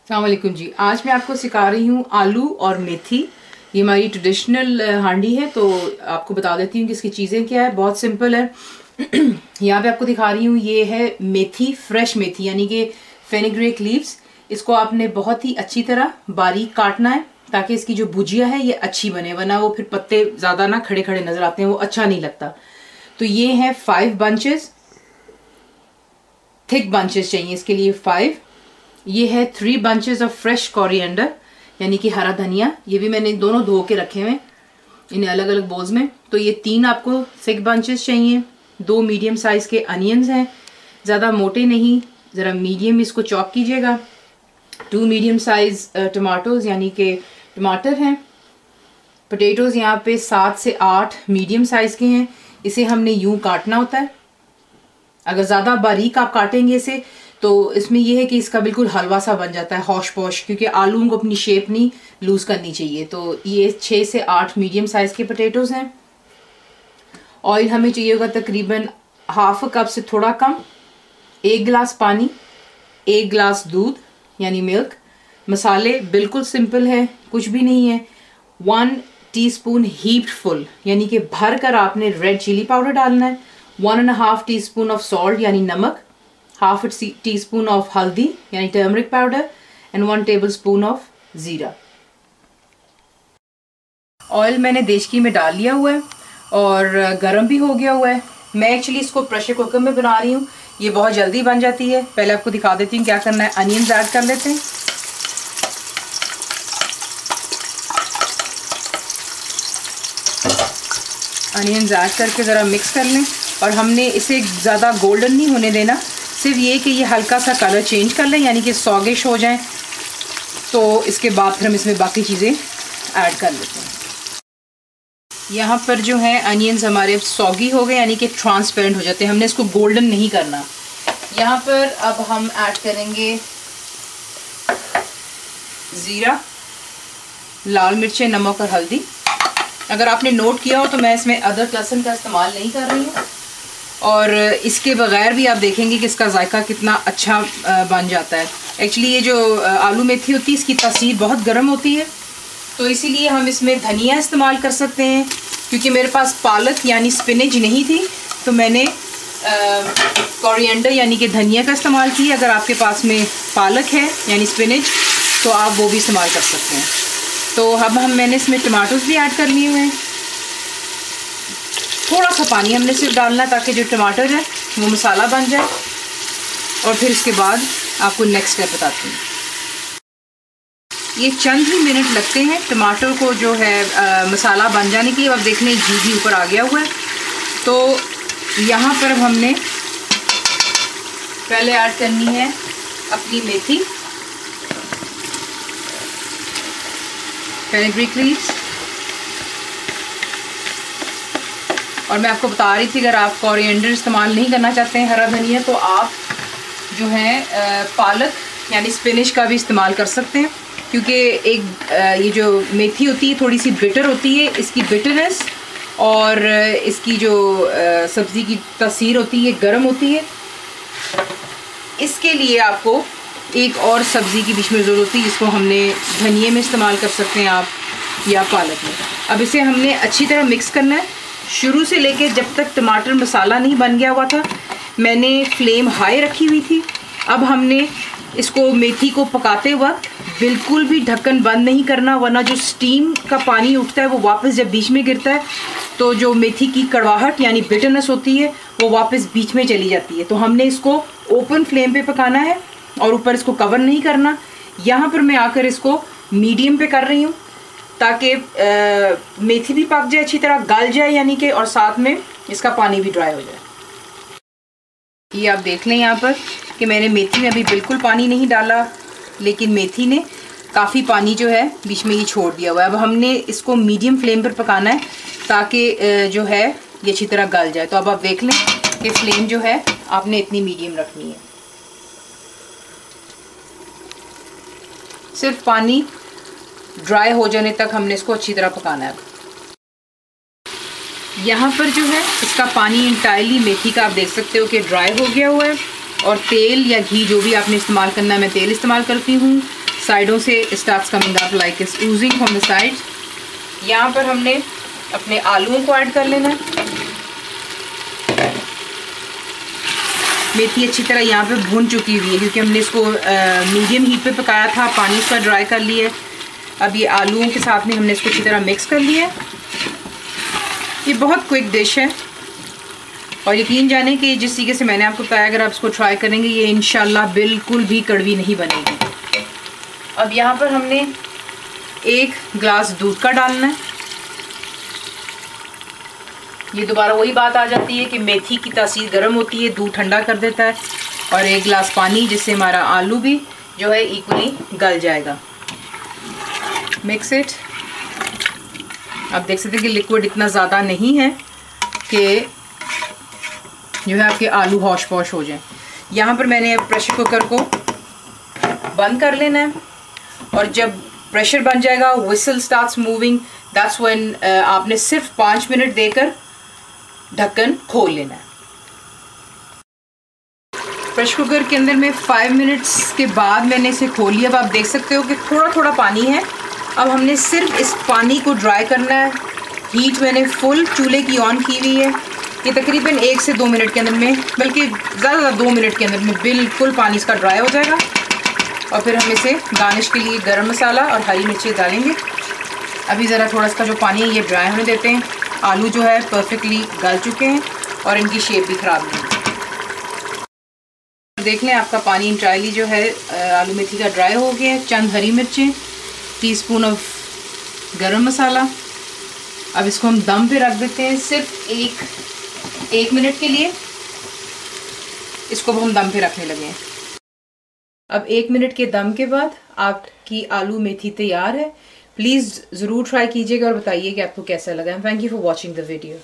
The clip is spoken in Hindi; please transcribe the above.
अस्सलाम वालेकुम जी। आज मैं आपको सिखा रही हूँ आलू और मेथी। ये हमारी ट्रेडिशनल हांडी है, तो आपको बता देती हूँ कि इसकी चीज़ें क्या है। बहुत सिंपल है। यहाँ पे आपको दिखा रही हूँ, ये है मेथी, फ्रेश मेथी यानी कि फेनिग्रेक लीव्स। इसको आपने बहुत ही अच्छी तरह बारीक काटना है ताकि इसकी जो भुजिया है ये अच्छी बने, वरना वो फिर पत्ते ज़्यादा ना खड़े खड़े नज़र आते हैं, वो अच्छा नहीं लगता। तो ये है 5 बंचेस, थिक बंचेस चाहिए इसके लिए 5। ये है 3 बंचेस ऑफ फ्रेश कोरिएंडर यानी कि हरा धनिया। ये भी मैंने दोनों धो के रखे हुए इन्हें अलग अलग बोल्स में। तो ये 3 आपको थिक बंचेस चाहिए। 2 मीडियम साइज के अनियंस हैं, ज़्यादा मोटे नहीं, ज़रा मीडियम इसको चॉप कीजिएगा। 2 मीडियम साइज टमाटोज यानी कि टमाटर हैं। पोटैटोज़ यहाँ पे 7 से 8 मीडियम साइज के हैं। इसे हमने यूं काटना होता है। अगर ज़्यादा बारीक आप काटेंगे इसे तो इसमें यह है कि इसका बिल्कुल हलवा सा बन जाता है, हौश पौश, क्योंकि आलू को अपनी शेप नहीं लूज करनी चाहिए। तो ये 6 से 8 मीडियम साइज के पोटैटोज़ हैं। ऑयल हमें चाहिए होगा तकरीबन ½ कप से थोड़ा कम। 1 गिलास पानी, 1 गिलास दूध यानी मिल्क। मसाले बिल्कुल सिंपल है, कुछ भी नहीं है। 1 टीस्पून हीप्ड फुल यानी कि भर कर आपने रेड चिली पाउडर डालना है। 1.5 टीस्पून ऑफ सॉल्ट यानी नमक, ½ टीस्पून ऑफ हल्दी यानी turmeric powder and 1 tablespoon of जीरा। ऑयल मैंने देचकी में डाल लिया हुआ है और गरम भी हो गया हुआ है। मैं एक्चुअली इसको प्रेशर कुकर में बना रही हूँ, ये बहुत जल्दी बन जाती है। पहले आपको दिखा देती हूँ क्या करना है। अनियंस ऐड कर लेते हैं। अनियंस ऐड करके ज़रा मिक्स कर लें और हमने इसे ज़्यादा गोल्डन नहीं होने देना, सिर्फ ये कि ये हल्का सा कलर चेंज कर लें यानी कि सॉगिश हो जाए। तो इसके बाद फिर हम इसमें बाकी चीज़ें ऐड कर लेते हैं। यहाँ पर जो है अनियंस हमारे सॉगी हो गए यानी कि ट्रांसपेरेंट हो जाते हैं। हमने इसको गोल्डन नहीं करना। यहाँ पर अब हम ऐड करेंगे ज़ीरा, लाल मिर्चें, नमक और हल्दी। अगर आपने नोट किया हो तो मैं इसमें अदरक लहसुन का इस्तेमाल नहीं कर रही हूँ, और इसके बगैर भी आप देखेंगे कि इसका जायका कितना अच्छा बन जाता है। एक्चुअली ये जो आलू मेथी होती है इसकी तासीर बहुत गर्म होती है, तो इसीलिए हम इसमें धनिया इस्तेमाल कर सकते हैं। क्योंकि मेरे पास पालक यानी स्पिनच नहीं थी तो मैंने कोरिएंडर यानी कि धनिया का इस्तेमाल किया। अगर आपके पास में पालक है यानी स्पिनच तो आप वो भी इस्तेमाल कर सकते हैं। तो अब मैंने इसमें टमाटोज़ भी ऐड कर लिए हुए हैं। थोड़ा सा पानी हमने सिर्फ डालना है ताकि जो टमाटर है वो मसाला बन जाए, और फिर इसके बाद आपको नेक्स्ट स्टेप बताती हूँ। ये चंद ही मिनट लगते हैं टमाटर को जो है मसाला बन जाने की। अब देखने घी भी ऊपर आ गया हुआ है। तो यहाँ पर अब हमने पहले ऐड करनी है अपनी मेथी, फेनिग्रेक लीव्स। और मैं आपको बता रही थी अगर आप कोरिएंडर इस्तेमाल नहीं करना चाहते हैं, हरा धनिया, तो आप जो है पालक यानी स्पिनच का भी इस्तेमाल कर सकते हैं। क्योंकि ये जो मेथी होती है थोड़ी सी बिटर होती है, इसकी बिटरनेस और इसकी जो सब्ज़ी की तासीर होती है गर्म होती है। इसके लिए आपको एक और सब्ज़ी की बीच में ज़रूरत होती है जिसको हमने धनिये में इस्तेमाल कर सकते हैं आप, या पालक में। अब इसे हमने अच्छी तरह मिक्स करना है। शुरू से लेके जब तक टमाटर मसाला नहीं बन गया हुआ था मैंने फ्लेम हाई रखी हुई थी। अब हमने इसको मेथी को पकाते वक्त बिल्कुल भी ढक्कन बंद नहीं करना, वरना जो स्टीम का पानी उठता है वो वापस जब बीच में गिरता है तो जो मेथी की कड़वाहट यानी बिटरनेस होती है वो वापस बीच में चली जाती है। तो हमने इसको ओपन फ्लेम पे पकाना है और ऊपर इसको कवर नहीं करना। यहाँ पर मैं आकर इसको मीडियम पे कर रही हूँ ताकि मेथी भी पक जाए, अच्छी तरह गल जाए यानी कि, और साथ में इसका पानी भी ड्राई हो जाए। ये आप देख लें यहाँ पर कि मैंने मेथी में अभी बिल्कुल पानी नहीं डाला, लेकिन मेथी ने काफ़ी पानी जो है बीच में ये छोड़ दिया हुआ है। अब हमने इसको मीडियम फ्लेम पर पकाना है ताकि जो है ये अच्छी तरह गल जाए। तो अब आप देख लें कि फ्लेम जो है आपने इतनी मीडियम रखनी है। सिर्फ पानी ड्राई हो जाने तक हमने इसको अच्छी तरह पकाना है। यहाँ पर जो है इसका पानी इंटायरली मेथी का आप देख सकते हो कि ड्राई हो गया हुआ है, और तेल या घी जो भी आपने इस्तेमाल करना है, मैं तेल इस्तेमाल करती हूँ। साइडों से starts coming up like it's Ojing from the side. यहाँ पर हमने अपने आलूओं को ऐड कर लेना है। मेथी अच्छी तरह यहाँ पे भून चुकी हुई है क्योंकि हमने इसको मीडियम हीट पे पकाया था, पानी इसका ड्राई कर लिया है। अब ये आलूओं के साथ में हमने इसको अच्छी तरह मिक्स कर लिया है। ये बहुत क्विक डिश है और यकीन जाने कि जिस तरीके से मैंने आपको बताया, अगर आप इसको ट्राई करेंगे ये इंशाल्लाह बिल्कुल भी कड़वी नहीं बनेगी। अब यहाँ पर हमने 1 गिलास दूध का डालना है। ये दोबारा वही बात आ जाती है कि मेथी की तासीर गर्म होती है, दूध ठंडा कर देता है। और 1 गिलास पानी, जिससे हमारा आलू भी जो है इक्वली गल जाएगा। Mix it. आप देख सकते हैं कि लिक्विड इतना ज़्यादा नहीं है कि जो है आपके आलू हौश पौश हो जाए। यहाँ पर मैंने प्रेशर कुकर को बंद कर लेना है और जब प्रेशर बन जाएगा, whistle starts moving, that's when आपने सिर्फ 5 मिनट देकर ढक्कन खोल लेना है। प्रेशर कुकर के अंदर में 5 मिनट्स के बाद मैंने इसे खोल लिया। अब आप देख सकते हो कि थोड़ा थोड़ा पानी है। अब हमने सिर्फ इस पानी को ड्राई करना है। हीट मैंने फुल चूल्हे की ऑन की हुई है। ये तकरीबन 1 से 2 मिनट के अंदर में, बल्कि ज़्यादा 2 मिनट के अंदर में बिल्कुल पानी इसका ड्राई हो जाएगा। और फिर हम इसे गार्निश के लिए गरम मसाला और हरी मिर्ची डालेंगे। अभी ज़रा थोड़ा इसका जो पानी है ये ड्राई होने देते हैं। आलू जो है परफेक्टली गल चुके हैं और इनकी शेप भी ख़राब नहीं है। देख लें आपका पानी इंटायरली जो है आलू मेथी का ड्राई हो गया है। चंद हरी मिर्चें, टीस्पून ऑफ गरम मसाला। अब इसको हम दम पे रख देते हैं सिर्फ एक मिनट के लिए। इसको हम दम पे रखने लगे हैं। अब 1 मिनट के दम के बाद आपकी आलू मेथी तैयार है। प्लीज़ ज़रूर ट्राई कीजिएगा और बताइए कि आपको कैसा लगा। Thank you for watching the video.